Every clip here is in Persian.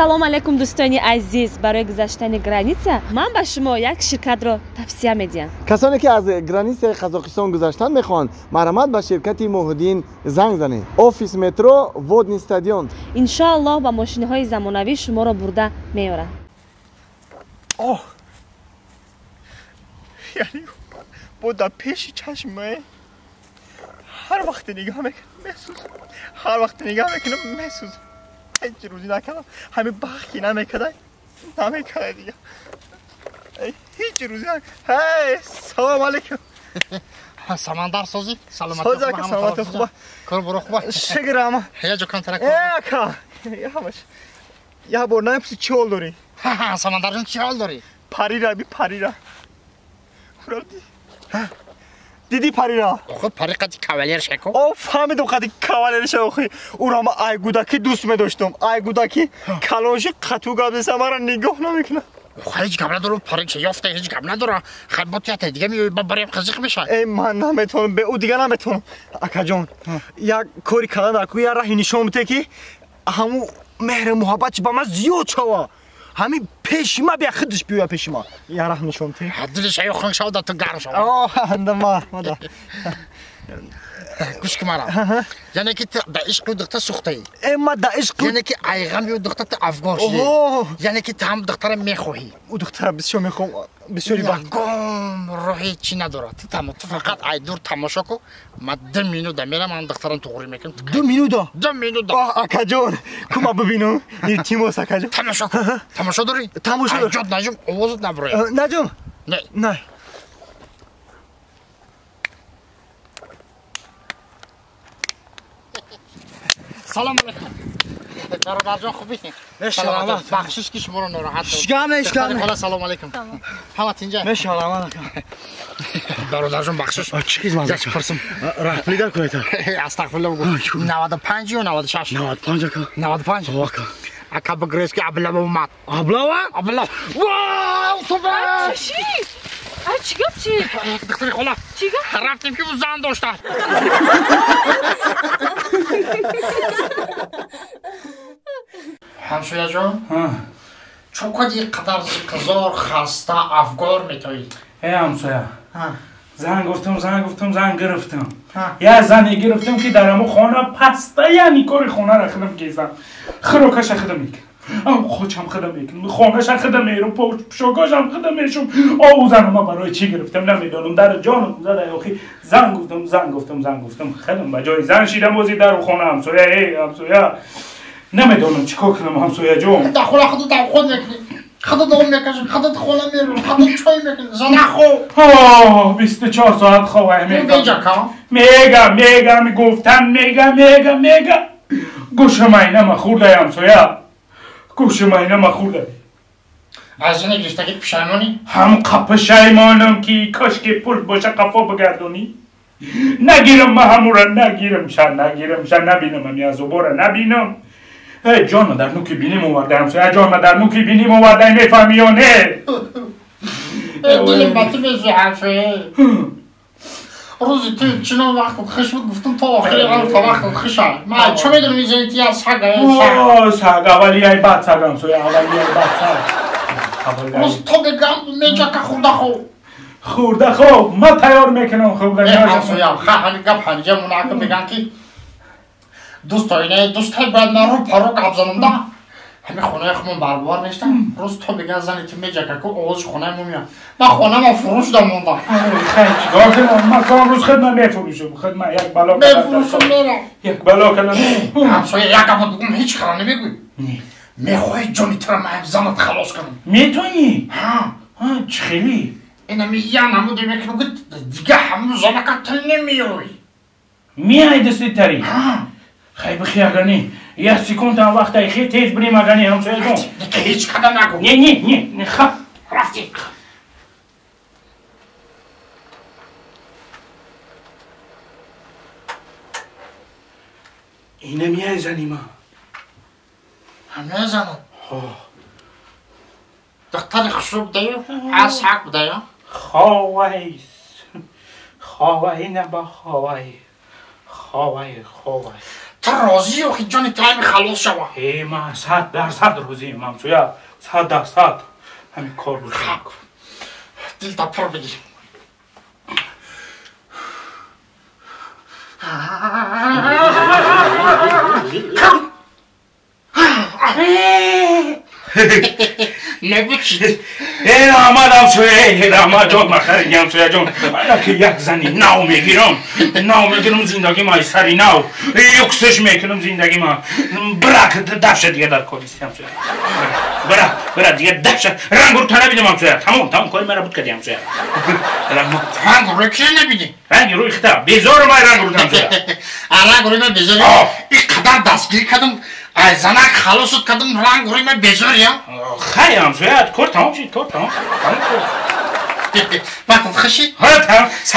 салом алейкум дӯстони азиз. Барои гузаштани граница ман ба шумо як ширкатро тавсия медиҳам. касоне ки аз границаи қазоқистон гузаштан мехоҳанд марҳамат ба ширкати Муҳиддин занг занед. Офис метро Водни стадион. иншоаллоҳ ба мошинаҳои замонавӣ шуморо бурда меорад. یعنی با در پیش چشمه هر وقت نگاه میکنم محسوس هر وقت نگاه میکنم محسوس هیچ روزی نکردم همین بخی نمیکرده دیگه هیچ روزی نکردم هی سلام علیکم سمندر سازی سلامت سلامت خوبه کار برو خوبه شکرم هیا جو کم ترک یه بار نمیپسی چی حال داری سمندر جون چی حال داری پری را بی پری را دیدی پری را خود پری قدی کاولیر شکو فهمیدم قدی کاولیر شکو او را ما ایگودکی دوست می‌داشتم ایگودکی کلاشی قطو گابیسه مرا نگاه نمیکنه هیچ گپ نداره پری چه یافته هیچ گپ نداره خیباتیت دیگه می بریم قزق میشه ای من نمیتونم به او دیگه نمیتونم اکا جان یک کاری کردن اکو یا راهی نشون میده که همو مهر محبت با من زیاد شوا همین پیش ما بیا خودش بیا پیش ما یا راه نشون میده دلش ایو خنگ شو تو گرم شو اندما گوش کمارا یعنی که در عشق دکتر سوخته ای اما در عشق یعنی که ایغام یو دکتر افغان شدی یعنی که تو هم دکتر میخواهی او دکتر بسیار میخوام بسیاری وقت گم روحی چی نداره تو فقط ای دور تماشا کو من 2 مینوت میرم من دکترم توغری میکنم 2 مینوت 2 مینوت اکا جان کما ببینم این تیموس اکا جان تماشا کو تماشا داری تماشا داری جد نجم آوازت نبره نجم نه سلام علیکم برادر جان خوبی؟ سلامت بخشش که شما رو ناراحت اشکال حالا سلام علیکم همت اینجا مشالله برادر جان بخشش چیز مزه یک پرسم رحمتی در کنید استغفرالله بگو 95 یا 96 95 اکا 95 اکا بگریز که ابله اومد ابله واو سوپر چی؟ چی گفت چی؟ دکتر خلا چی گفت؟ رفتیم که زن داشته همسویا جان چون کدی قدر قزار خسته افگار میتایی ای همسویا زن گفتم گرفتم یه زنی گرفتم که در همون خانه پسته یعنی کاری خانه را خدم گیزم خروکش خدم میکنم ام خوچم خدم میکنم خانهش خدم میرم پشوکاشم خدم میشم او زن ما برای چی گرفتم نمیدونم در جانم زده آخی زن گفتم خدم بجای زن شیدم بازی در خانه همسویا ای همسویا نمیدونم چیکار کنم همسویا جون دخول خود میکنی خودت دوم میکشم خودت خونه میرم خودت چای میکنی زن خو 24 ساعت خواه میگم گفتم گوش ماینم خورده همسویا گوش ماینم خورده از این گشتگی پشیمانی هم پشیمانم که کاش که پول باشه قفا بگردونی نگیرم ما همورا نگیرم نبینم همی از اوبارا نبینم جان در نوکی بینیم اوورده همسویا جان در نوکی بینیم اوورده میفهمی یا نه دلم بطی بیزی همسویا روزی تو چنان وقت خش بود گفتم تا آخری تا وقت خش های من چه میدونم این زنیتی از سگ اولی های بد سگ همسویا روز تو بگم میجا که خورده خو ما تیار میکنم خورده همسویا همین گپ هنجه منعکم بگن که دوست های باید من رو پرو قبل زنم ده همه خونه خمون بربار نیستم روز تو بگن زنی تو میجا که آوازش خونه مو میاد من خونه ما فروش دمونده خیلی چیکار کنم من کار روز خدمت میفروشم خدمت یک بلا یک بلا کنم همسویا یک اما بگم هیچ خرا نمیگوی میخوای جانی تر من زنت خلاص کنم میتونی؟ چه خیلی؟ اینا میگن همو دیگه دیگه همو زنکت نمیوی میای دستی تری؟ خیلی بخیر اگرنی یه سکونت هم وقت خیلی تیز بریم اگرنی همسویا جون هیچ قدر نگو نه خب رفتی اینه میای زنی ما همه زنم دکتر خشوب دیو از حق دیو خواهی نه با خواهی تو راضی و جان تایم خلاص شوا ای من 100% راضیم همسویا 100% همین کار بود دل تا پر بگی نبودید ای رحمت همسویا ای رحمت جان مخرگی همسویا جان من که یک زنی نو میگیرم زندگی ما سری نو یکسش میکنم زندگی ما برک دفشه دیگه در کاریستی همسویا برا دیگه دفشه رنگ رو تا نبیدم همسویا تمام کاری مرا بود کردی همسویا رنگ روی که نبیدی رنگ روی خدا بیزار ما رنگ رو همسویا رنگ روی من بیزاری این قدر دستگیری کردم از زنک خلاصت کردم رنگ روی من بیزاری خیلی همسویا کار تمام شد کار تمام وقت خشی؟ ها تمام 100%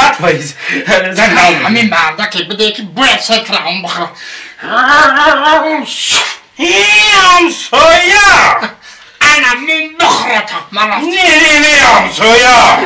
زن ناو همین مرده که بده که باید سایت رقم بخوره همسویا انا من بخورتا مرد نه همسویا